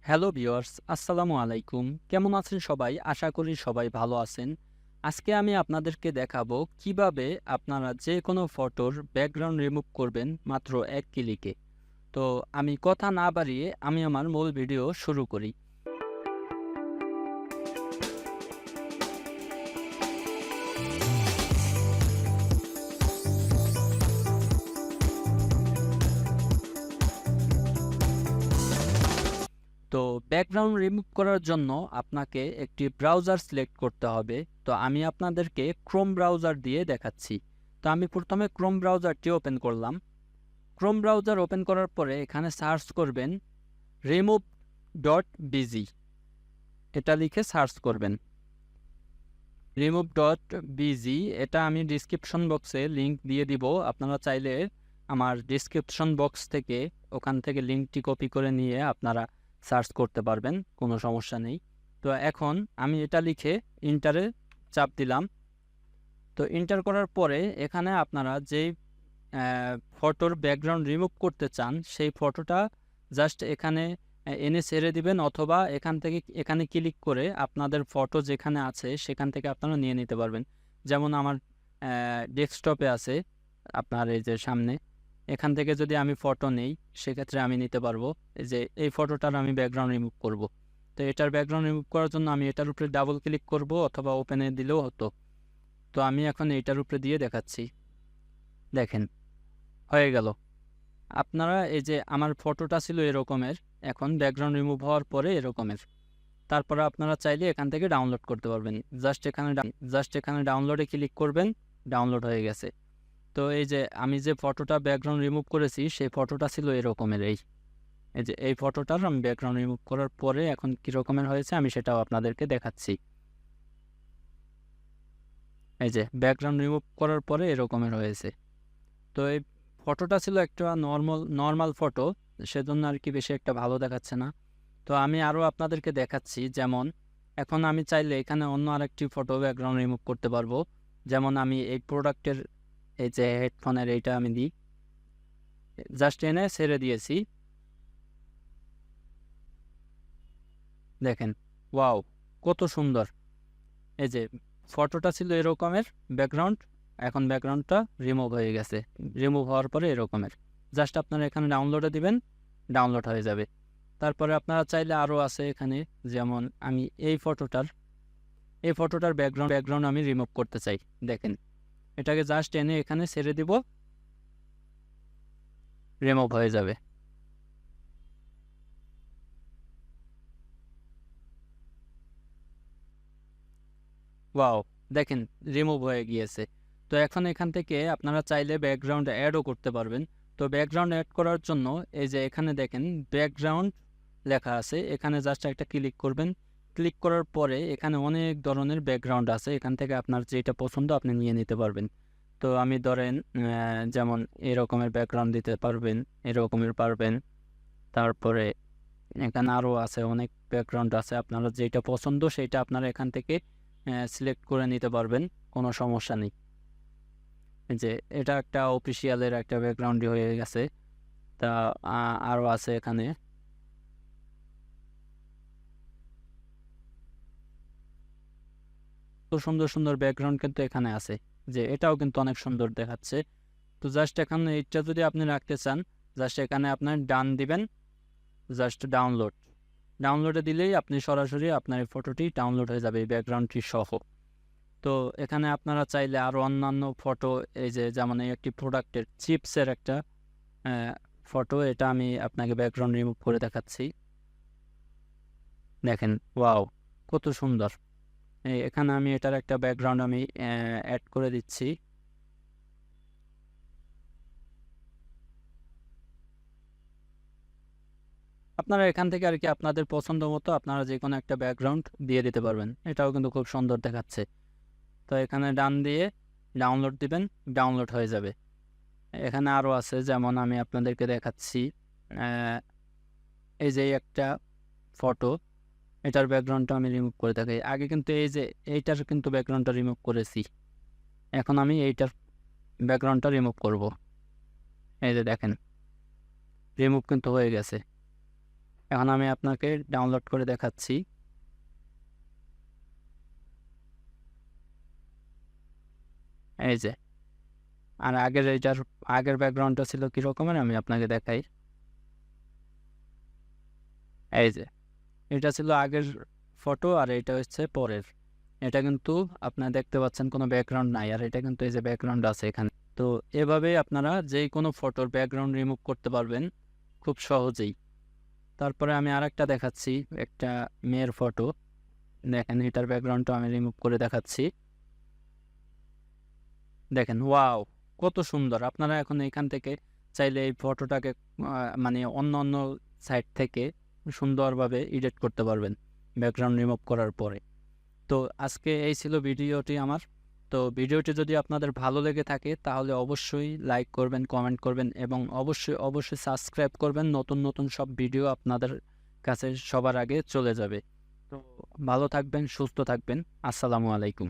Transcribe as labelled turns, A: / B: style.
A: Hello viewers, আসসালামু আলাইকুম। কেমন আছেন সবাই? আশা করি সবাই ভালো আছেন। আজকে আমি আপনাদেরকে দেখাবো কিভাবে আপনারা যে কোনো ফটোর ব্যাকগ্রাউন্ড রিমুভ করবেন মাত্র এক ক্লিকে। তো আমি কথা না বাড়িয়ে আমি আমার মূল ভিডিও শুরু করি। তো ব্যাকগ্রাউন্ড রিমুভ করার জন্য আপনাকে একটি ব্রাউজার সিলেক্ট করতে হবে। তো আমি আপনাদেরকে ক্রোম ব্রাউজার দিয়ে দেখাচ্ছি। তো আমি প্রথমে ক্রোম ব্রাউজারটি ওপেন করলাম। ক্রোম ব্রাউজার ওপেন করার পরে এখানে সার্চ করবেন remove.bg, এটা লিখে সার্চ করবেন। remove.bg, এটা আমি ডিসক্রিপশন বক্সে লিংক দিয়ে দিব। আপনারা চাইলে আমার ডিসক্রিপশন বক্স থেকে ওখান থেকে লিংকটি কপি করে নিয়ে আপনারা সার্চ করতে পারবেন, কোনো সমস্যা নেই। তো এখন আমি এটা লিখে ইন্টারে চাপ দিলাম। তো ইন্টার করার পরে এখানে আপনারা যেই ফটোর ব্যাকগ্রাউন্ড রিমুভ করতে চান সেই ফটোটা জাস্ট এখানে এনে ছেড়ে দিবেন, অথবা এখানে ক্লিক করে আপনাদের ফটো যেখানে আছে সেখান থেকে আপনারা নিয়ে নিতে পারবেন। যেমন আমার ডেস্কটপে আছে আপনার এই যে সামনে, এখান থেকে যদি আমি ফটো নেই সেক্ষেত্রে আমি নিতে পারবো। এই যে এই ফটোটার আমি ব্যাকগ্রাউন্ড রিমুভ করব। তো এটার ব্যাকগ্রাউন্ড রিমুভ করার জন্য আমি এটার উপরে ডাবল ক্লিক করব, অথবা ওপেনে দিলেও হতো। তো আমি এখন এটার উপরে দিয়ে দেখাচ্ছি। দেখেন, হয়ে গেল। আপনারা এই যে আমার ফটোটা ছিল এরকমের, এখন ব্যাকগ্রাউন্ড রিমুভ হওয়ার পরে এরকমের। তারপরে আপনারা চাইলে এখান থেকে ডাউনলোড করতে পারবেন। জাস্ট এখানে ডাউনলোডে ক্লিক করবেন, ডাউনলোড হয়ে গেছে। তো এই যে আমি যে ফটোটা ব্যাকগ্রাউন্ড রিমুভ করেছি সেই ফটোটা ছিল এরকমের। এই যে এই ফটোটার আমি ব্যাকগ্রাউন্ড রিমুভ করার পরে এখন কী রকমের হয়েছে আমি সেটাও আপনাদেরকে দেখাচ্ছি। এই যে ব্যাকগ্রাউন্ড রিমুভ করার পরে এরকমের হয়েছে। তো এই ফটোটা ছিল একটা নর্মাল ফটো, সেজন্য আর কি বেশি একটা ভালো দেখাচ্ছে না। তো আমি আরও আপনাদেরকে দেখাচ্ছি। যেমন এখন আমি চাইলে এখানে অন্য আরেকটি ফটো ব্যাকগ্রাউন্ড রিমুভ করতে পারবো। যেমন আমি এই প্রোডাক্টের এই যে হেডফোনের এইটা আমি দিই, জাস্ট এনে ছেড়ে দিয়েছি। দেখেন, ওয়াও, কত সুন্দর। এই যে ফটোটা ছিল এরকমের ব্যাকগ্রাউন্ড, এখন ব্যাকগ্রাউন্ডটা রিমুভ হয়ে গেছে। রিমুভ হওয়ার পরে এরকমের। জাস্ট আপনারা এখানে ডাউনলোডে দিবেন, ডাউনলোড হয়ে যাবে। তারপরে আপনারা চাইলে আরও আছে এখানে। যেমন আমি এই ফটোটার ব্যাকগ্রাউন্ড আমি রিমুভ করতে চাই। দেখেন, এটাকে জাস্ট এনে এখানে ছেড়ে দিব, রিমুভ হয়ে যাবে। ওয়াও, দেখেন রিমুভ হয়ে গিয়েছে। তো এখন এখান থেকে আপনারা চাইলে ব্যাকগ্রাউন্ড অ্যাডও করতে পারবেন। তো ব্যাকগ্রাউন্ড অ্যাড করার জন্য এই যে এখানে দেখেন ব্যাকগ্রাউন্ড লেখা আছে, এখানে জাস্ট একটা ক্লিক করবেন। ক্লিক করার পরে এখানে অনেক ধরনের ব্যাকগ্রাউন্ড আছে, এখান থেকে আপনার যেটা পছন্দ আপনি নিয়ে নিতে পারবেন। তো আমি ধরেন যেমন এরকমের ব্যাকগ্রাউন্ড দিতে পারবেন, এরকমের পারবেন। তারপরে এখানে আরও আছে, অনেক ব্যাকগ্রাউন্ড আছে, আপনারা যেটা পছন্দ সেটা আপনারা এখান থেকে সিলেক্ট করে নিতে পারবেন, কোনো সমস্যা নেই। এই যে এটা একটা অফিসিয়ালের একটা ব্যাকগ্রাউন্ডই হয়ে গেছে। তা আরও আছে এখানে। তো সুন্দর সুন্দর ব্যাকগ্রাউন্ড কিন্তু এখানে আছে, যে এটাও কিন্তু অনেক সুন্দর দেখাচ্ছে। তো জাস্ট এখানে এইটা যদি আপনি রাখতে চান, জাস্ট এখানে আপনার ডান দিবেন, জাস্ট ডাউনলোডে দিলেই আপনি সরাসরি আপনার এই ফটোটি ডাউনলোড হয়ে যাবে, এই ব্যাকগ্রাউন্ডটি সহ। তো এখানে আপনারা চাইলে আরও অন্যান্য ফটো, এই যে যেমন এই একটি প্রোডাক্টের চিপসের একটা ফটো, এটা আমি আপনাকে ব্যাকগ্রাউন্ড রিমুভ করে দেখাচ্ছি। দেখেন, ওয়াও, কত সুন্দর। এখানে আমি এটার একটা ব্যাকগ্রাউন্ড আমি অ্যাড করে দিচ্ছি। আপনারা এখান থেকে আর কি আপনাদের পছন্দ মতো আপনারা যে কোনো একটা ব্যাকগ্রাউন্ড দিয়ে দিতে পারবেন, এটাও কিন্তু খুব সুন্দর দেখাচ্ছে। তো এখানে ডান দিয়ে ডাউনলোড দিবেন, ডাউনলোড হয়ে যাবে। এখানে আরও আছে, যেমন আমি আপনাদেরকে দেখাচ্ছি। এই যে একটা ফটো, এটার ব্যাকগ্রাউন্ডটা আমি রিমুভ করে থাকি। আগে কিন্তু এই যে এইটার কিন্তু ব্যাকগ্রাউন্ডটা রিমুভ করেছি, এখন আমি এইটার ব্যাকগ্রাউন্ডটা রিমুভ করব। এই যে দেখেন, রিমুভ কিন্তু হয়ে গেছে। এখন আমি আপনাকে ডাউনলোড করে দেখাচ্ছি। এই যে, আর আগের ব্যাকগ্রাউন্ডটা ছিল কি রকমের আমি আপনাকে দেখাই। এই যে, এটা ছিল আগের ফটো আর এটা হচ্ছে পরের। এটা কিন্তু আপনারা দেখতে পাচ্ছেন কোনো ব্যাকগ্রাউন্ড নাই, আর এটা কিন্তু এই যে ব্যাকগ্রাউন্ড আছে এখানে। তো এভাবেই আপনারা যে কোনো ফটোর ব্যাকগ্রাউন্ড রিমুভ করতে পারবেন খুব সহজেই। তারপরে আমি আরেকটা দেখাচ্ছি, একটা মেয়ের ফটো। দেখেন, এটার ব্যাকগ্রাউন্ডটা আমি রিমুভ করে দেখাচ্ছি। দেখেন, ওয়াও, কত সুন্দর! আপনারা এখন এখান থেকে চাইলে এই ফটোটাকে মানে অন্য অন্য সাইট থেকে সুন্দরভাবে এডিট করতে পারবেন ব্যাকগ্রাউন্ড রিমুভ করার পরে। তো আজকে এই ছিল ভিডিওটি আমার। তো ভিডিওটি যদি আপনাদের ভালো লেগে থাকে তাহলে অবশ্যই লাইক করবেন, কমেন্ট করবেন এবং অবশ্যই অবশ্যই সাবস্ক্রাইব করবেন। নতুন নতুন সব ভিডিও আপনাদের কাছে সবার আগে চলে যাবে। তো ভালো থাকবেন, সুস্থ থাকবেন। আসসালামু আলাইকুম।